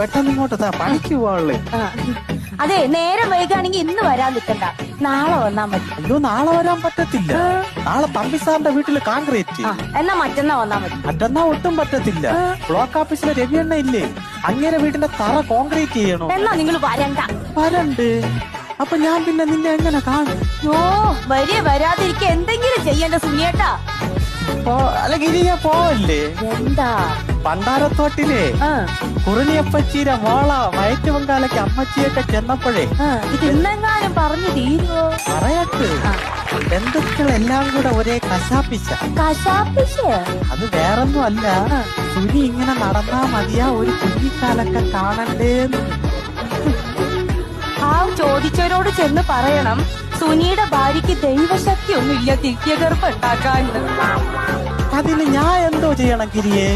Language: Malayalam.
പെട്ടെന്ന് ഇങ്ങോട്ട് പണിക്ക് പോവാളേ. അതെ, നേരം വൈകാണെങ്കിൽ ഇന്ന് വരാൻ നിൽക്കണ്ട, നാളെ വന്നാ മതി. അയ്യോ, നാളെ വരാൻ പറ്റത്തില്ല. നാളെ തമ്പി സാറിന്റെ വീട്ടില് കോൺക്രീറ്റ്. എന്നാ മറ്റന്നാ വന്നാ മതി. മറ്റന്നാ ഒട്ടും പറ്റത്തില്ല. ബ്ലോക്ക് ഓഫീസിലെ രവിയണ്ണ ഇല്ലേ, അങ്ങേരെ വീടിന്റെ തറ കോൺക്രീറ്റ് ചെയ്യണോ. എന്നാ നിങ്ങൾ വരണ്ട. വരണ്ട്. അപ്പൊ ഞാൻ പിന്നെ നിന്നെ എങ്ങനെ കാണും? വരാതിരിക്ക എന്തെങ്കിലും ചെയ്യണ്ട സുനിയേട്ടാ. അല്ലെങ്കിൽ ഇനി ഞാൻ പോവല്ലേ? എന്താ? പണ്ടാരത്തോട്ടിലെ കുറുനിയപ്പച്ചീരെ മോള വയറ്റുപങ്കാലയ്ക്ക് അമ്മച്ചിയൊക്കെ ചെന്നപ്പോഴേ ഇത് ഇന്നെങ്ങാനും പറഞ്ഞു തീരുവോ? പറയട്ട്, ബന്ധുക്കളെല്ലാം കൂടെ ഒരേ കശാപ്പിച്ച. അത് വേറൊന്നും അല്ല, സുനി ഇങ്ങനെ നടന്നാ മതിയാ ഒരു കുഞ്ഞിക്കാലൊക്കെ കാണണ്ടേന്ന്. ആ ചോദിച്ചവരോട് ചെന്ന് പറയണം, സുനിയുടെ ഭാര്യക്ക് ദൈവശക്തി ഒന്നുമില്ല തിരികെ ഗർഭം ഉണ്ടാക്കാൻ. അതിന് ഞാൻ എന്തോ ചെയ്യണം ഗിരിയെ?